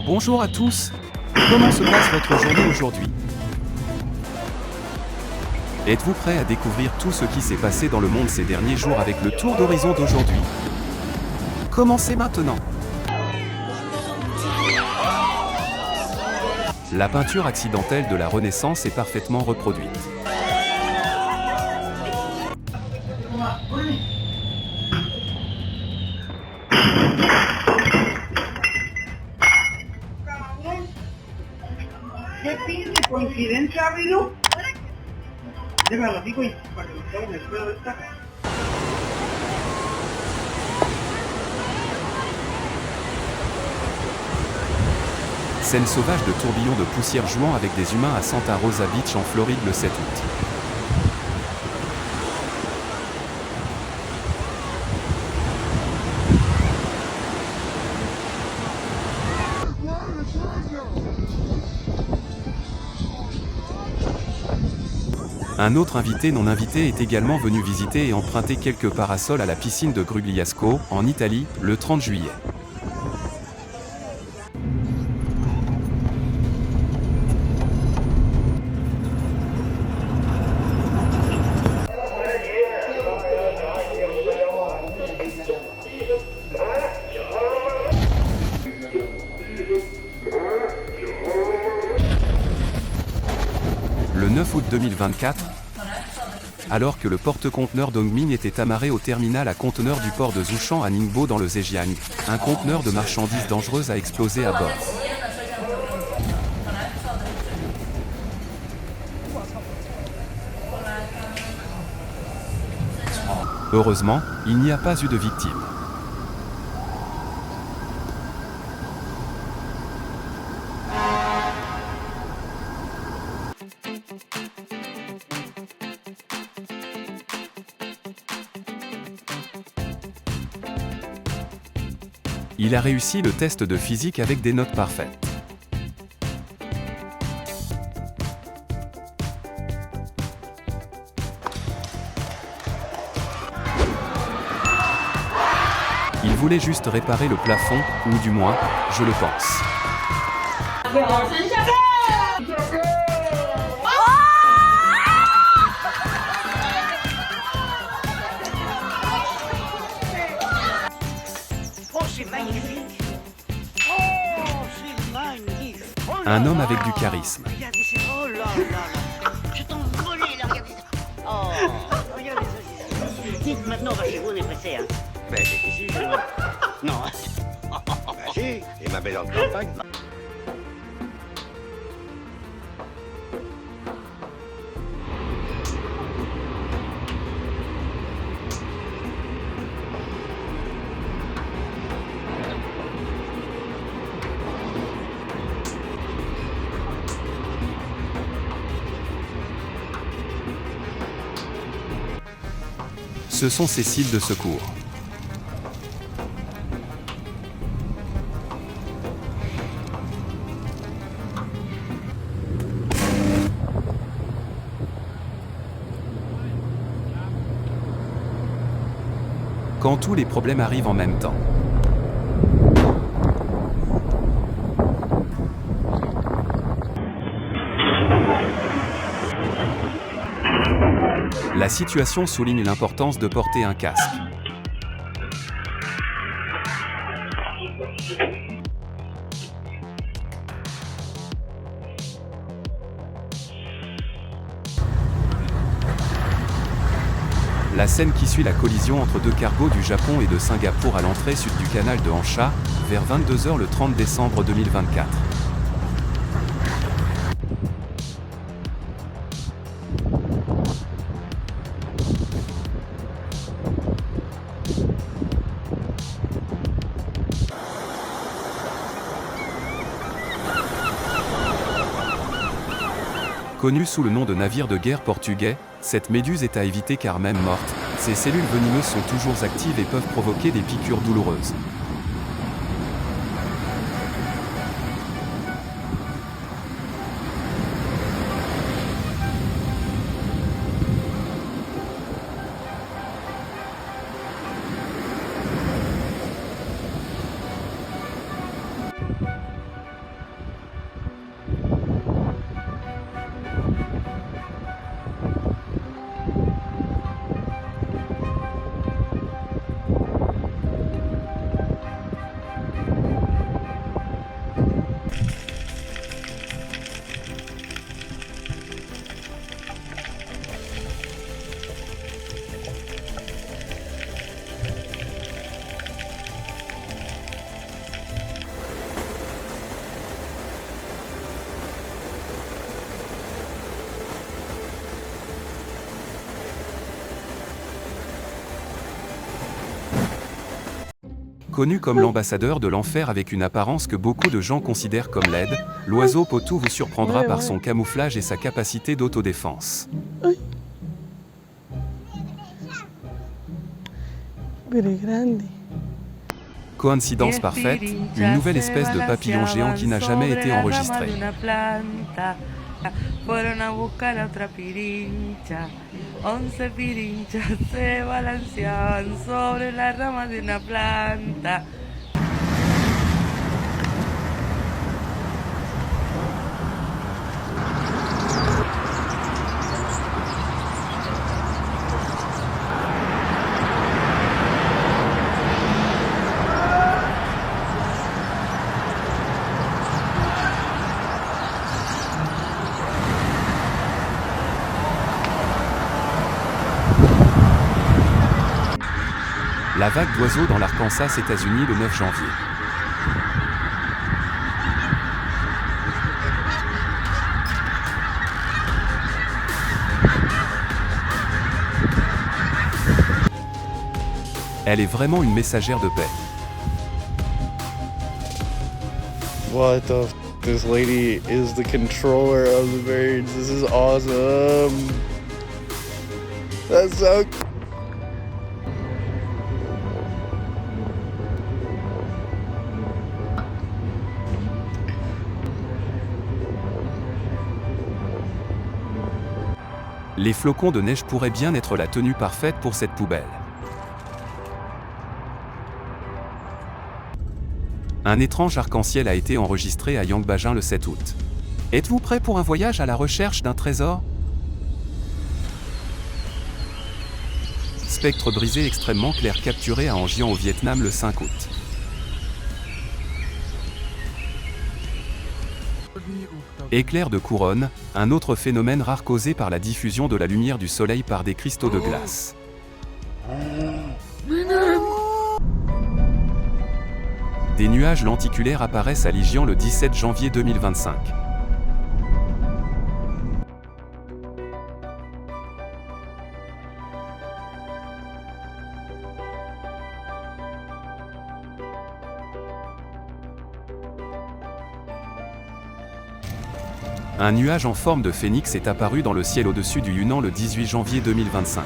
Bonjour à tous. Comment se passe votre journée aujourd'hui? Êtes-vous prêt à découvrir tout ce qui s'est passé dans le monde ces derniers jours avec le tour d'horizon d'aujourd'hui? Commencez maintenant. La peinture accidentelle de la Renaissance est parfaitement reproduite. ¿Qué pinche coincidencia, Rino? Déjalo así, güey, para que nos quede en el pelo de esta. Scène sauvage de tourbillons de poussière jouant avec des humains à Santa Rosa Beach en Floride le 7 août. Un autre invité non invité est également venu visiter et emprunter quelques parasols à la piscine de Grugliasco, en Italie, le 30 juillet. Le 9 août 2024, alors que le porte-conteneur Dongmin était amarré au terminal à conteneurs du port de Zhoushan à Ningbo dans le Zhejiang, un conteneur de marchandises dangereuses a explosé à bord. Heureusement, il n'y a pas eu de victimes. Il a réussi le test de physique avec des notes parfaites. Il voulait juste réparer le plafond, ou du moins, je le pense. Un homme avec du charisme. Regardez, oh là là là. Je t'en volais là, regardez ça. Oh, regardez ça. Dites, maintenant, on va chez vous, on est pressé, hein. Ben, c'est ici, chez moi. Non. Ben, si, et ma belle en campagne. Ce sont ces cils de secours. Quand tous les problèmes arrivent en même temps. La situation souligne l'importance de porter un casque. La scène qui suit la collision entre deux cargos du Japon et de Singapour à l'entrée sud du canal de Hansha, vers 22 h le 30 décembre 2024. Connue sous le nom de navire de guerre portugais, cette méduse est à éviter car même morte, ses cellules venimeuses sont toujours actives et peuvent provoquer des piqûres douloureuses. Connu comme l'ambassadeur de l'enfer avec une apparence que beaucoup de gens considèrent comme laide, l'oiseau potou vous surprendra par son camouflage et sa capacité d'autodéfense. Coïncidence parfaite, une nouvelle espèce de papillon géant qui n'a jamais été enregistrée. Fueron a buscar a otra pirincha. 11 pirinchas se balanceaban sobre la rama de una planta. La vague d'oiseaux dans l'Arkansas, États-Unis le 9 janvier. Elle est vraiment une messagère de paix. What the f? This lady is the controller of the birds. This is awesome. That's so cool. Les flocons de neige pourraient bien être la tenue parfaite pour cette poubelle. Un étrange arc-en-ciel a été enregistré à Yangbajin le 7 août. Êtes-vous prêt pour un voyage à la recherche d'un trésor? Spectre brisé extrêmement clair capturé à An Giang au Vietnam le 5 août. Éclair de couronne, un autre phénomène rare causé par la diffusion de la lumière du soleil par des cristaux de glace. Des nuages lenticulaires apparaissent à Lijiang le 17 janvier 2025. Un nuage en forme de phénix est apparu dans le ciel au-dessus du Yunnan le 18 janvier 2025.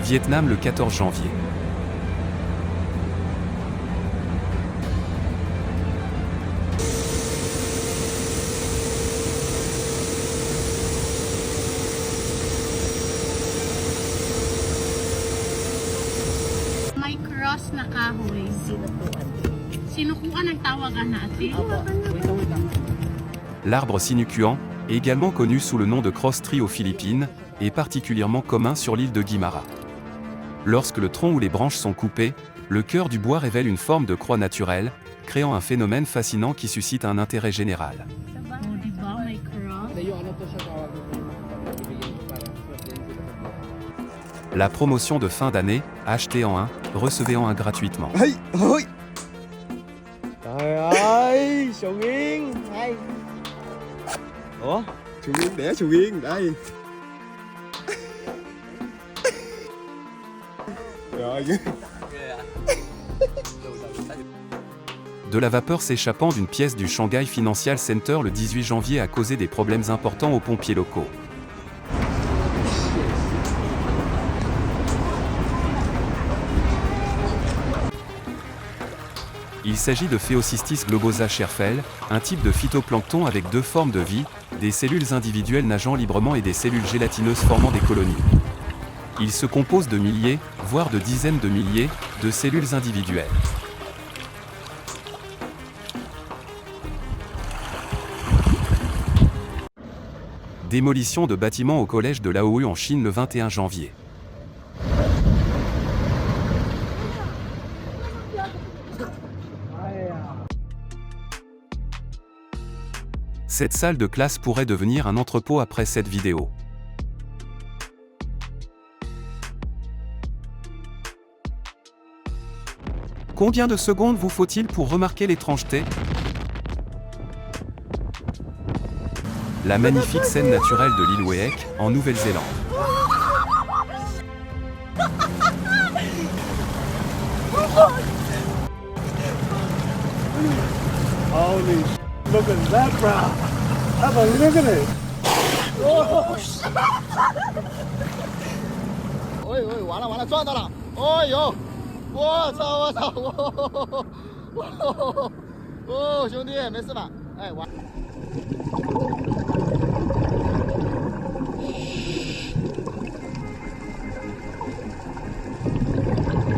Vietnam le 14 janvier. May cross na kahoy. Sinukuan ang tawagan natin. L'arbre sinucuan, également connu sous le nom de cross tree aux Philippines, est particulièrement commun sur l'île de Guimara. Lorsque le tronc ou les branches sont coupées, le cœur du bois révèle une forme de croix naturelle, créant un phénomène fascinant qui suscite un intérêt général. Oh, diba? May cross. La promotion de fin d'année, achetez en un, recevez en un gratuitement. Hey, ôi. Trời ơi, sầu riêng. Hay. Ủa? Sầu riêng đẻ sầu riêng, đây. Rồi. De la vapeur s'échappant d'une pièce du Shanghai Financial Center le 18 janvier a causé des problèmes importants aux pompiers locaux. Il s'agit de Phaeocystis globosa Scherfel, un type de phytoplancton avec deux formes de vie, des cellules individuelles nageant librement et des cellules gélatineuses formant des colonies. Il se compose de milliers, voire de dizaines de milliers, de cellules individuelles. Démolition de bâtiments au collège de Laoyu en Chine le 21 janvier. Cette salle de classe pourrait devenir un entrepôt après cette vidéo. Combien de secondes vous faut-il pour remarquer l'étrangeté? La magnifique scène naturelle de l'île Wheeek, en Nouvelle-Zélande. Holy sh**, look at that, bro. Have a look at it. Oh, shit. 哎呦，完了完了，撞到了！哎呦，我操我操！哦，兄弟，没事吧？哎，完。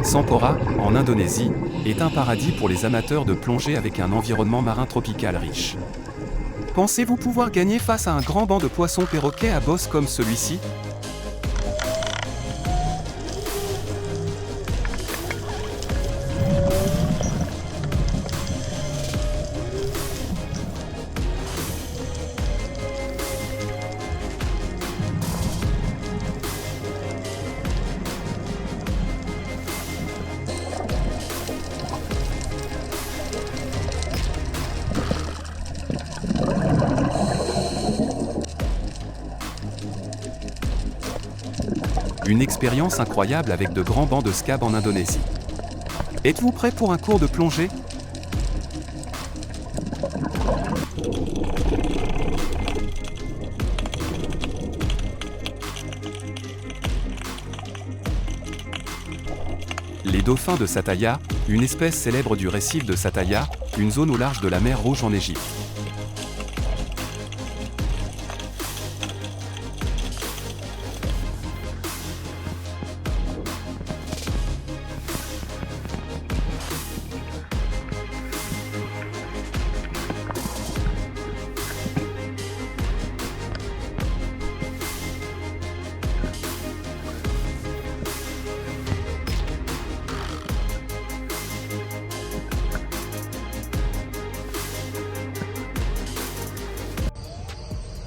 Sampora, en Indonésie, est un paradis pour les amateurs de plongée avec un environnement marin tropical riche. Pensez-vous pouvoir gagner face à un grand banc de poissons perroquets à bosse comme celui-ci ? Une expérience incroyable avec de grands bancs de scab en Indonésie. Êtes-vous prêt pour un cours de plongée ? Les dauphins de Sattaya, une espèce célèbre du récif de Sattaya, une zone au large de la mer Rouge en Égypte.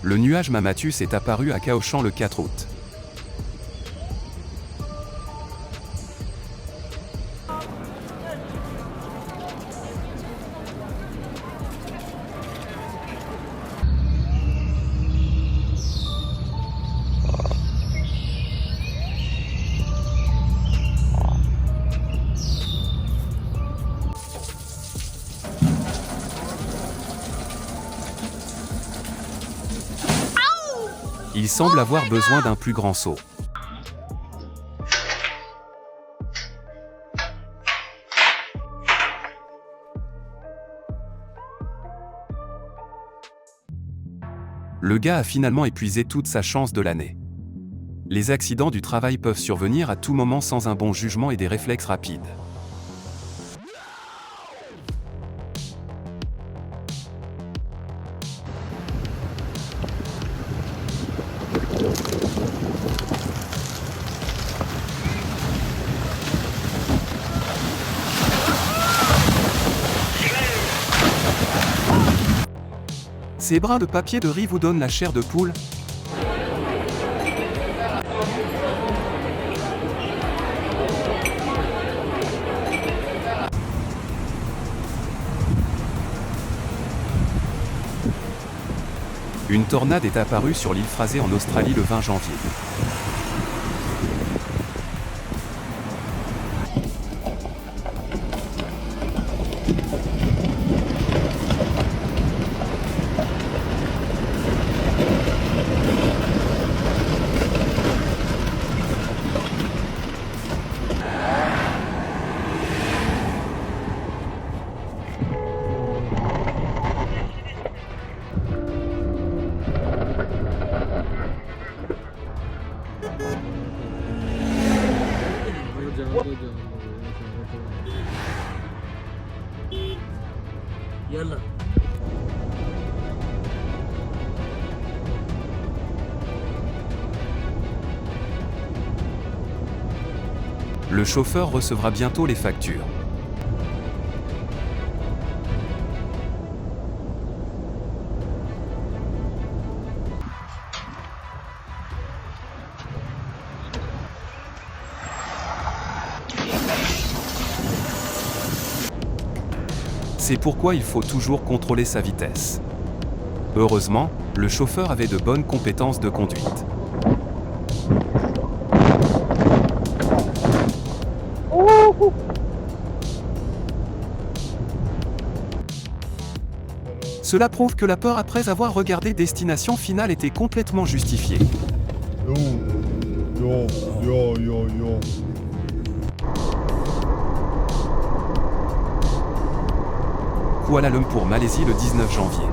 Le nuage Mammatus est apparu à Kaohsiung le 4 août. Il semble avoir besoin d'un plus grand saut. Le gars a finalement épuisé toute sa chance de l'année. Les accidents du travail peuvent survenir à tout moment sans un bon jugement et des réflexes rapides. Ces brins de papier de riz vous donnent la chair de poule ? Une tornade est apparue sur l'île Fraser en Australie le 20 janvier. Le chauffeur recevra bientôt les factures. C'est pourquoi il faut toujours contrôler sa vitesse. Heureusement, le chauffeur avait de bonnes compétences de conduite. Cela prouve que la peur après avoir regardé Destination Finale était complètement justifiée. Yo. Kuala Lumpur, Malaisie, le 19 janvier.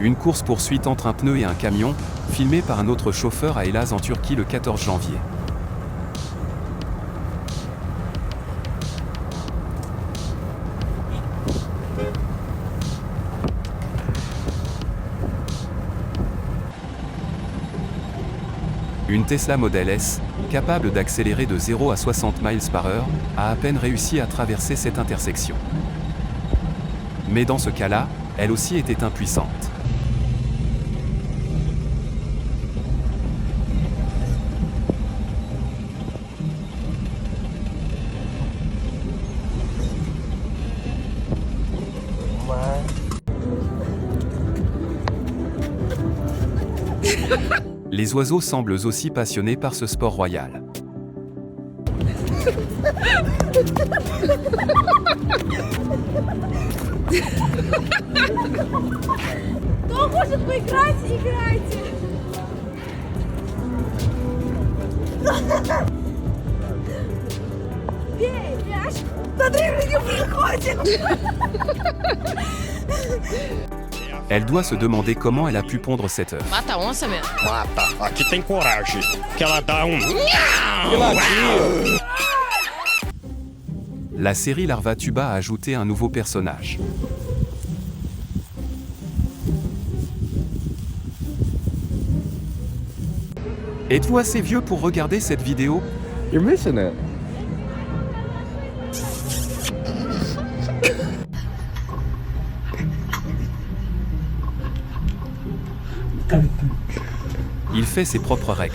Une course-poursuite entre un pneu et un camion, filmée par un autre chauffeur à Elaz en Turquie le 14 janvier. Une Tesla Model S, capable d'accélérer de 0 à 60 miles par heure, a à peine réussi à traverser cette intersection. Mais dans ce cas-là, elle aussi était impuissante. Les oiseaux semblent aussi passionnés par ce sport royal. Кто хочет поиграть, играйте! Бей, мяч! На древне проходит! Elle doit se demander comment elle a pu pondre cette œuf. Mata a onça mesmo. Mata, aqui tem coragem. Que ela dá La série Larvatuba a ajouté un nouveau personnage. Êtes-vous assez vieux pour regarder cette vidéo? You're missing it. Il fait ses propres règles.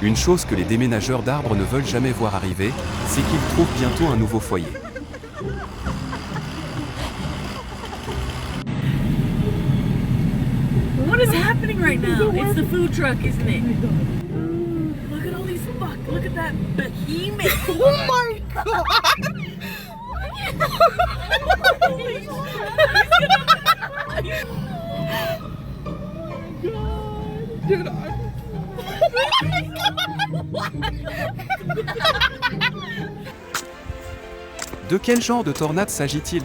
Une chose que les déménageurs d'arbres ne veulent jamais voir arriver, c'est qu'ils trouvent bientôt un nouveau foyer. What is happening right now? It's the food truck, isn't it? Look at all these look at that behemoth. Oh my god! Dude, De quel genre de tornade s'agit-il?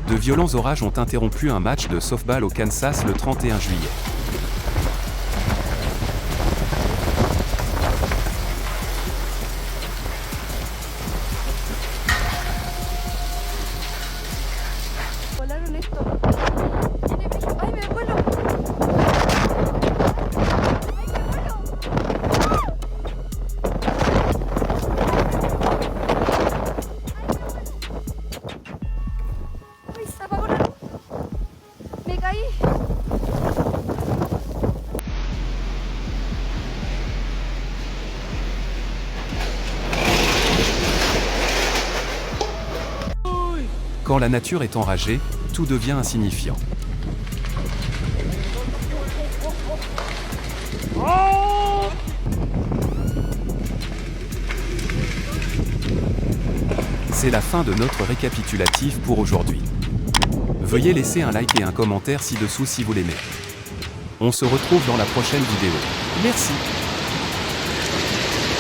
De violents orages ont interrompu un match de softball au Kansas le 31 juillet. Volaron esto. ¡Ay, me vuelo! ¡Ay, se apagó la luz! ¡Me caí! Quand la nature est enragée, tout devient insignifiant. C'est la fin de notre récapitulatif pour aujourd'hui. Veuillez laisser un like et un commentaire ci-dessous si vous l'aimez. On se retrouve dans la prochaine vidéo. Merci.